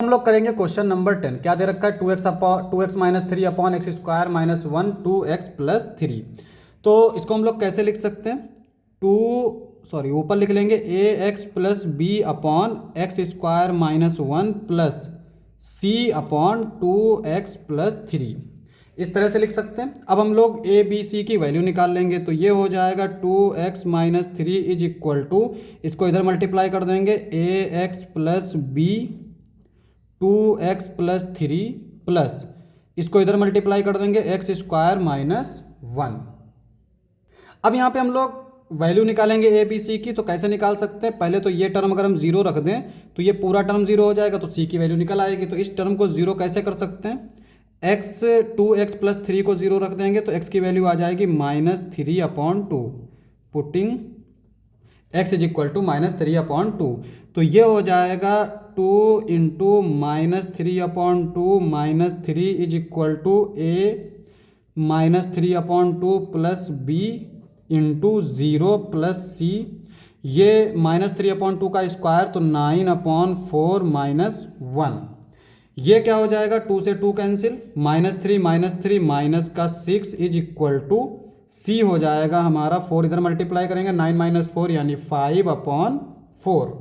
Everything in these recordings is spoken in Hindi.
हम लोग करेंगे क्वेश्चन नंबर 10। क्या दे रखा है, 2x minus three upon x square minus one 2x plus three. तो इसको हम लोग कैसे लिख सकते हैं, ऊपर लिख लेंगे a x plus b upon x square minus one plus c upon 2x plus three. इस तरह से लिख सकते हैं। अब हम लोग ए बी सी की वैल्यू निकाल लेंगे, तो ये हो जाएगा 2x minus three is equal to, इसको इधर मल्टीप्लाई कर देंगे, a x plus b 2x plus three plus इसको इधर मल्टीप्लाई कर देंगे एक्स स्क्वायर माइनस वन। अब यहाँ पे हम लोग वैल्यू निकालेंगे ए बी सी की। तो कैसे निकाल सकते हैं, पहले तो ये टर्म अगर हम जीरो रख दें तो ये पूरा टर्म जीरो हो जाएगा, तो सी की वैल्यू निकल आएगी। तो इस टर्म को जीरो कैसे कर सकते हैं, एक्स 2x प्लस थ्री को जीरो रख देंगे तो x की वैल्यू आ जाएगी minus three upon two, putting x is equal to minus three upon two. तो ये हो जाएगा 2 into minus three upon two minus three is equal to a minus three upon two plus b into zero plus c. ये माइनस थ्री अपॉन टू का स्क्वायर तो 9 अपॉन फोर माइनस वन। ये क्या हो जाएगा, टू से to cancel, minus three minus का सिक्स इज इक्वल टू सी हो जाएगा हमारा, फोर इधर मल्टीप्लाई करेंगे 9 माइनस फोर यानी 5 अपॉन फोर।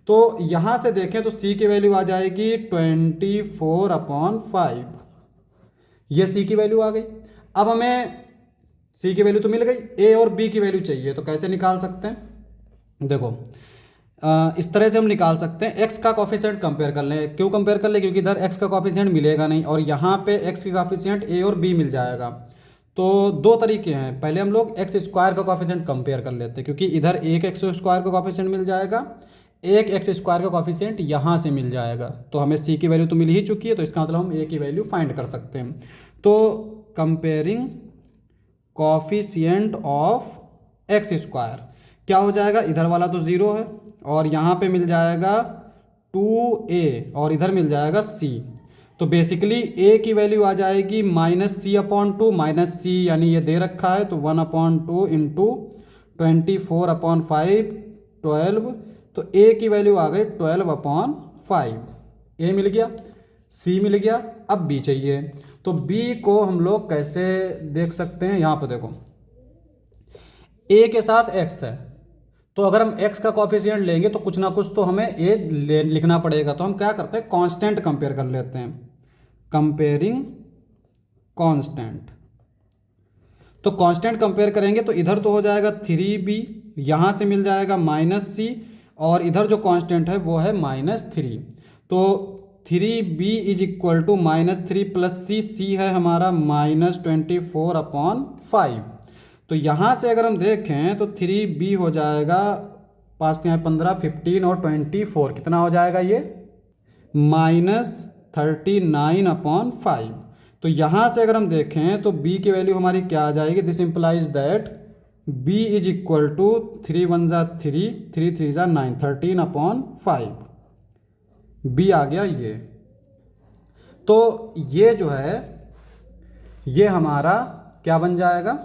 तो यहाँ से देखें तो सी की वैल्यू आ जाएगी 24 अपॉन फाइव। ये सी की वैल्यू आ गई। अब हमें सी की वैल्यू तो मिल गई, ए और बी की वैल्यू चाहिए। तो कैसे निकाल सकते हैं, देखो इस तरह से हम निकाल सकते हैं। x का कॉफिशिएंट कंपेयर कर लें। क्यों कंपेयर कर लें, क्योंकि इधर x का कॉफिशिएंट मिलेगा नहीं और यहाँ पे x का कॉफिशिएंट a और b मिल जाएगा। तो दो तरीके हैं, पहले हम लोग एक्स स्क्वायर का कॉफिशिएंट कंपेयर कर लेते हैं, क्योंकि इधर एक एक्स स्क्वायर का कॉफिशिएंट मिल जाएगा, एक एक्स स्क्वायर का कॉफिशिएंट यहाँ से मिल जाएगा। तो हमें सी की वैल्यू तो मिल ही चुकी है, तो इसका मतलब हम ए की वैल्यू फाइंड कर सकते हैं। तो comparing coefficient of x square क्या हो जाएगा, इधर वाला तो ज़ीरो है और यहाँ पे मिल जाएगा 2a और इधर मिल जाएगा c। तो बेसिकली a की वैल्यू आ जाएगी माइनस सी अपॉन टू, माइनस सी यानी ये दे रखा है तो 1 upon two into 24 upon five 12। तो a की वैल्यू आ गई 12 अपॉन फाइव। a मिल गया, c मिल गया, अब b चाहिए। तो b को हम लोग कैसे देख सकते हैं, यहाँ पर देखो a के साथ x है, तो अगर हम x का कॉफिशिएंट लेंगे तो कुछ ना कुछ तो हमें a लिखना पड़ेगा। तो हम क्या करते हैं, कांस्टेंट कंपेयर कर लेते हैं, कंपेयरिंग कांस्टेंट। तो कांस्टेंट कंपेयर करेंगे तो इधर तो हो जाएगा 3b, यहाँ से मिल जाएगा माइनस सी और इधर जो कांस्टेंट है वो है माइनस थ्री। तो 3b is equal to minus three plus c, c है हमारा माइनस 24 अपॉन फाइव। तो यहाँ से अगर हम देखें तो 3b हो जाएगा, पाँच तिहाई 15, 15 और 24 कितना हो जाएगा ये माइनस 39 अपॉन फाइव। तो यहाँ से अगर हम देखें तो b की वैल्यू हमारी क्या आ जाएगी, this implies that b is equal to 3 one ज़ा 3, 3 3 ज़ा 9, 13 अपॉन फाइव। b आ गया ये। तो ये जो है ये हमारा क्या बन जाएगा,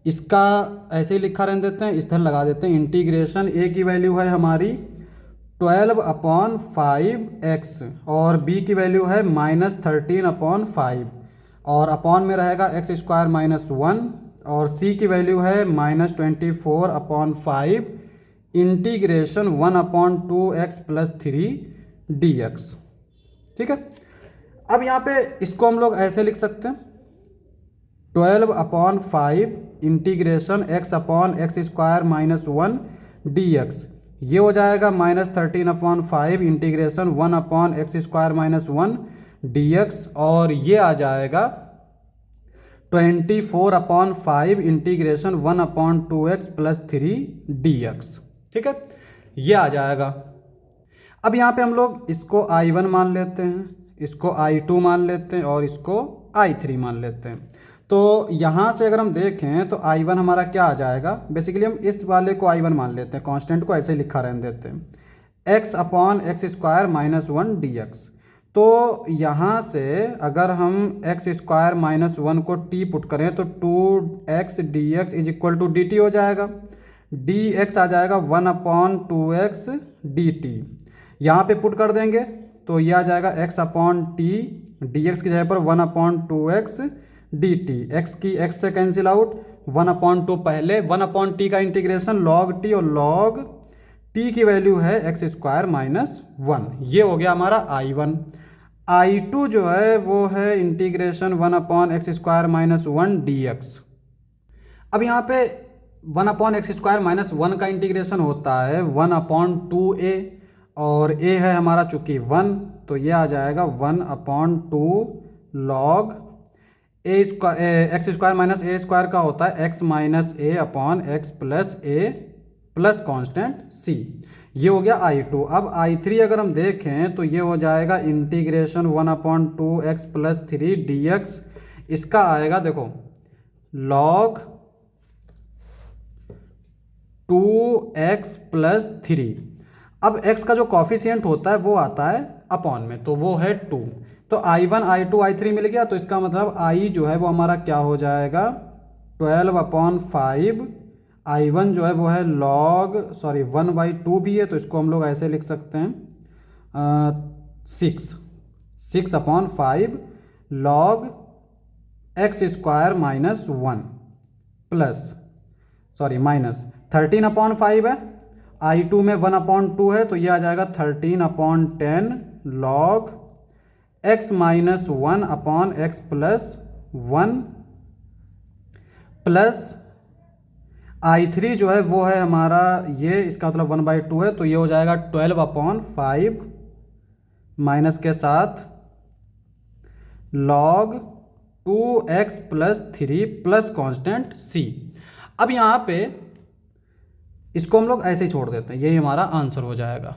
इसका ऐसे ही लिखा रहने देते हैं, इधर लगा देते हैं इंटीग्रेशन। ए की वैल्यू है हमारी 12 अपॉन फाइव एक्स और बी की वैल्यू है माइनस 13 अपॉन फाइव और अपॉन में रहेगा एक्स स्क्वायर माइनस वन और सी की वैल्यू है minus 24 upon five integration 1 upon 2x plus three D x. ठीक है। अब यहाँ पे इसको हम लोग ऐसे लिख सकते हैं, 12 upon five integration x upon x square minus one d x. ये हो जाएगा minus 13 upon five integration 1 upon x square minus one d x और ये आ जाएगा 24 upon five integration 1 upon 2x plus three D x. ठीक है, ये आ जाएगा। अब यहाँ पे हम लोग इसको I1 मान लेते हैं, इसको I2 मान लेते हैं और इसको I3 मान लेते हैं। तो यहाँ से अगर हम देखें तो I1 हमारा क्या आ जाएगा, बेसिकली हम इस वाले को I1 मान लेते हैं, कांस्टेंट को ऐसे लिखा रहने देते हैं, x upon x square minus one d x. तो यहाँ से अगर हम एक्स स्क्वायर माइनस वन को t पुट करें तो 2x d x is equal to d t हो जाएगा, डी एक्स आ जाएगा 1 अपॉन 2x dt। यहाँ पे पुट कर देंगे तो ये आ जाएगा x upon T, D x की जगह पर 1/2x dt, x की x से कैंसिल आउट, 1/2 पहले, 1/t का इंटीग्रेशन log t, और log t की वैल्यू है x² - 1। ये हो गया हमारा I1। I2 जो है वो है इंटीग्रेशन 1/x² - 1 dx। अब यहाँ पे 1/x² - 1 का इंटीग्रेशन होता है 1/2a, और a है हमारा चूंकि 1, तो ये आ जाएगा 1/2 log x² - a² का होता है x - a/x + a plus constant c। ये हो गया I2। अब I3 अगर हम देखें तो ये हो जाएगा इंटीग्रेशन 1/2x + 3 dx। इसका आएगा देखो log 2x + 3। अब x का जो कॉफिशिएंट होता है वो आता है अपॉन में, तो वो है 2। तो I1 I2 I3 मिल गया, तो इसका मतलब I जो है वो हमारा क्या हो जाएगा 12/5। I1 जो है वो है log 1/2 भी है, तो इसको हम लोग ऐसे लिख सकते हैं 6/5 log x² - 1 प्लस माइनस 13/5 है। I2 में 1/2 है, तो ये आ जाएगा 13/10 log x - 1/x + 1 plus I3 जो है वो है हमारा ये, इसका मतलब 1/2 है, तो ये हो जाएगा 12/5 माइनस के साथ log 2x + 3 plus constant c। अब यहाँ पे इसको हम लोग ऐसे ही छोड़ देते हैं, यही हमारा आंसर हो जाएगा।